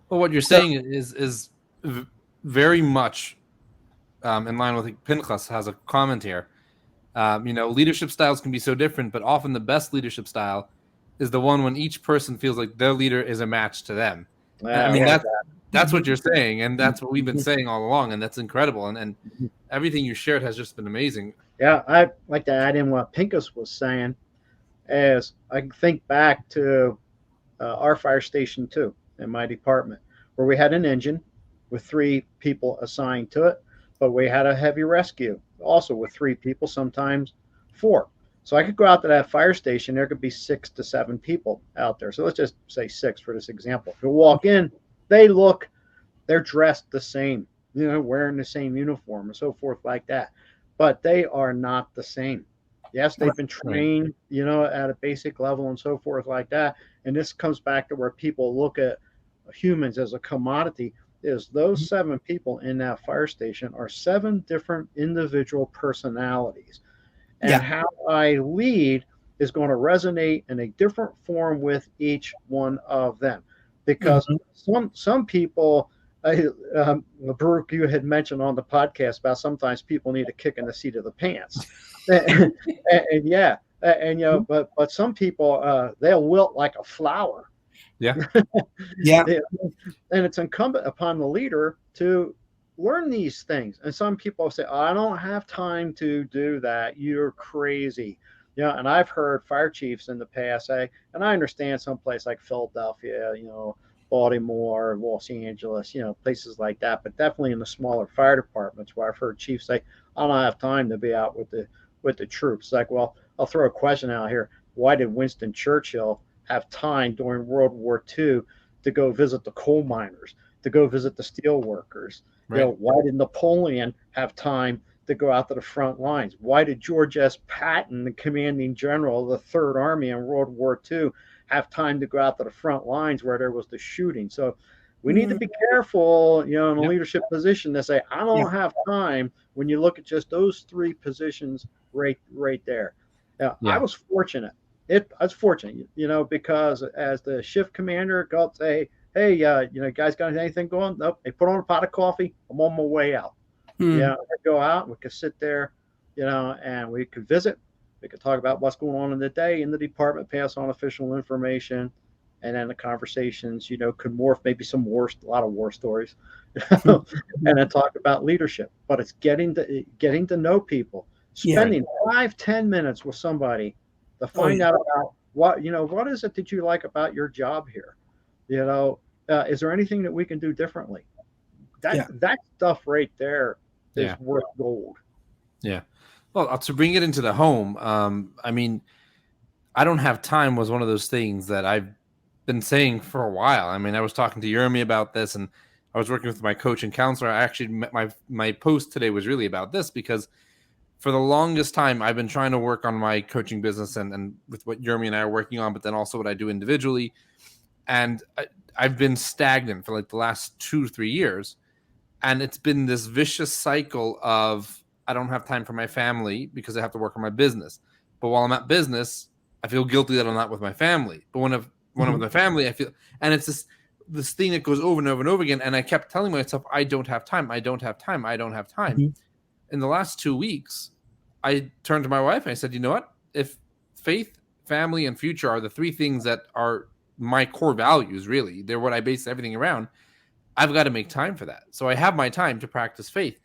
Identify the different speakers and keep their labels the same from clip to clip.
Speaker 1: Well, what you're
Speaker 2: So,
Speaker 1: saying is very much in line with Pinchas has a comment here. Leadership styles can be so different, but often the best leadership style is the one when each person feels like their leader is a match to them. And I mean
Speaker 2: well,
Speaker 1: that's what you're saying, and that's what we've been
Speaker 2: that.
Speaker 1: saying all along, and that's incredible. And everything you shared has just been amazing.
Speaker 2: Yeah, I'd like to add in what Pincus was saying, as I think back to our fire station too in my department, where we had an engine with three people assigned to it, but we had a heavy rescue also with three people, sometimes four. So I could go out to that fire station. There could be 6 to 7 people out there. So let's just say six for this example. If you walk in, they look, they're dressed the same, wearing the same uniform and so forth like that. But they are not the same. Yes, they've been
Speaker 1: Right.
Speaker 2: trained, at a basic level and so forth like that. And this comes back to where people look at humans as a commodity. Is those 7 people in that fire station are 7 different individual personalities, and
Speaker 3: Yeah.
Speaker 2: how I lead is going to resonate in a different form with each one of them. Because
Speaker 3: Mhm.
Speaker 2: some people, Baruch, you had mentioned on the podcast about sometimes people need a kick in the seat of the pants, and yeah, and but some people they'll wilt like a flower.
Speaker 1: Yeah.
Speaker 3: Yeah.
Speaker 2: Yeah, and it's incumbent upon the leader to learn these things. And some people say, "I don't have time to do that. You're crazy." And I've heard fire chiefs in the past say, and I understand some place like Philadelphia, Baltimore, Los Angeles, places like that, but definitely in the smaller fire departments where I've heard chiefs say, "I don't have time to be out with the troops." Like, well, I'll throw a question out here. Why did Winston Churchill have time during World War II to go visit the coal miners, to go visit the steel workers?
Speaker 1: Right.
Speaker 2: Why did Napoleon have time to go out to the front lines? Why did George S. Patton, the commanding general of the Third Army in World War II, have time to go out to the front lines where there was the shooting? So we need to
Speaker 3: Mm,
Speaker 2: be careful, in a
Speaker 1: Yep.
Speaker 2: leadership position to say, I
Speaker 3: yeah.
Speaker 2: don't have time when you look at just those 3 positions right there. Now, I
Speaker 1: Yeah.
Speaker 2: was fortunate. I was fortunate, because as the shift commander, go up say, hey, guys, got anything going? Nope. They put on a pot of coffee. I'm on my way out.
Speaker 3: Mm,
Speaker 2: I go out. We could sit there, and we could visit. We could talk about what's going on in the day in the department, pass on official information, and then the conversations, could morph maybe a lot of war stories, and then talk about leadership. But it's getting to know people,
Speaker 3: yeah.
Speaker 1: Right.
Speaker 2: spending 5-10 minutes with somebody to
Speaker 3: Oh
Speaker 2: find
Speaker 3: yeah.
Speaker 2: out about what is it that you like about your job here. Is there anything that we can do differently? That
Speaker 3: Yeah.
Speaker 2: that stuff right there
Speaker 1: Yeah.
Speaker 2: is worth gold.
Speaker 1: Yeah. Well, to bring it into the home, I mean, I don't have time was one of those things that I've been saying for a while. I mean, I was talking to Jeremy about this, and I was working with my coach and counselor. I actually my post today was really about this because for the longest time I've been trying to work on my coaching business and with what Jeremy and I are working on, but then also what I do individually. And I've been stagnant for like the last 2 to 3 years, and it's been this vicious cycle of I don't have time for my family because I have to work on my business. But while I'm at business, I feel guilty that I'm not with my family. But when I'm
Speaker 3: Mhm.
Speaker 1: with my family, I feel, and it's this thing that goes over and over and over again. And I kept telling myself, I don't have time. I don't have time. I don't have time.
Speaker 3: Mhm.
Speaker 1: In the last 2 weeks, I turned to my wife and I said, you know what? If faith, family, and future are the three things that are my core values, really, they're what I base everything around. I've got to make time for that. So I have my time to practice faith.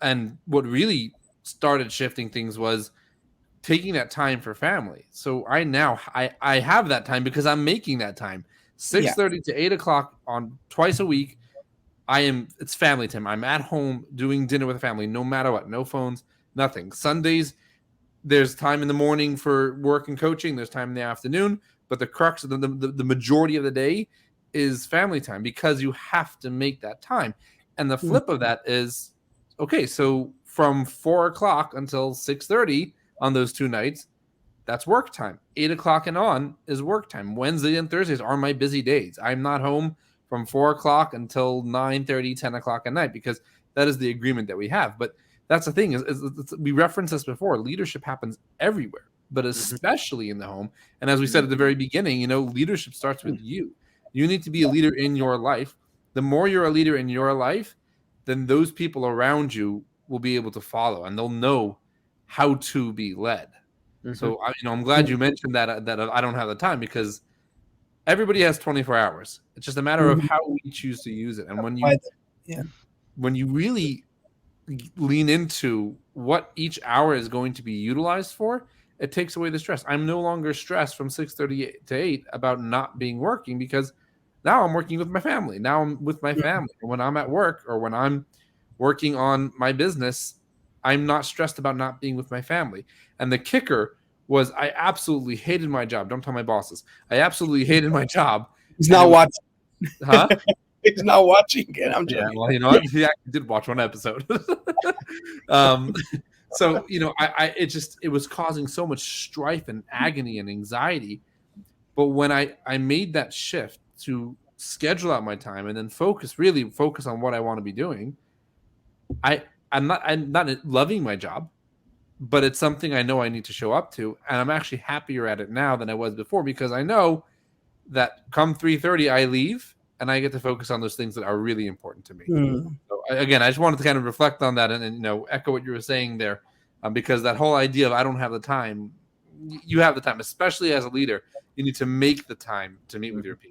Speaker 1: And what really started shifting things was taking that time for family. So I have that time because I'm making that time.
Speaker 3: Yeah.
Speaker 1: 6:30 to 8 o'clock on twice a week. It's family time. I'm at home doing dinner with the family, no matter what. No phones, nothing. Sundays, there's time in the morning for work and coaching. There's time in the afternoon, but the crux of the majority of the day is family time because you have to make that time. And the
Speaker 3: Mm,
Speaker 1: flip of that is okay. So from 4 o'clock until 6:30 on those 2 nights, that's work time. 8 o'clock and on is work time. Wednesday and Thursdays are my busy days. I'm not home from 4 o'clock until 9:30, 10 o'clock at night because that is the agreement that we have. But that's the thing we referenced this before. Leadership happens everywhere, but
Speaker 2: Mhm.
Speaker 1: especially in the home. And as we said at the very beginning, leadership starts with you. You need to be a leader in your life. The more you're a leader in your life, then those people around you will be able to follow, and they'll know how to be led.
Speaker 2: Hmm.
Speaker 1: So, I'm glad you mentioned that I don't have the time, because everybody has 24 hours. It's just a matter of
Speaker 3: Mhm.
Speaker 1: how we choose to use it. And
Speaker 3: Yeah.
Speaker 1: when you really lean into what each hour is going to be utilized for, it takes away the stress. I'm no longer stressed from 6:30 to 8 about not being working, because now I'm working with my family. Now I'm with my
Speaker 3: Mhm.
Speaker 1: family. When I'm at work or when I'm working on my business, I'm not stressed about not being with my family. And the kicker was, I absolutely hated my job. Don't tell my bosses. I absolutely hated my job.
Speaker 3: He's
Speaker 1: And it
Speaker 3: not
Speaker 1: was,
Speaker 3: watching.
Speaker 1: huh?
Speaker 3: He's not watching again. I'm
Speaker 1: Yeah,
Speaker 3: joking.
Speaker 1: well, you know what? He actually did watch one episode. um, so it was causing so much strife and agony and anxiety. But when I made that shift to schedule out my time and then really focus on what I want to be doing, I I'm not loving my job, but it's something I know I need to show up to, and I'm actually happier at it now than I was before, because I know that come 3:30 I leave and I get to focus on those things that are really important to me.
Speaker 3: Mm.
Speaker 1: So again, I just wanted to kind of reflect on that, and echo what you were saying there, because that whole idea of I don't have the time, you have the time, especially as a leader. You need to make the time to meet with your people.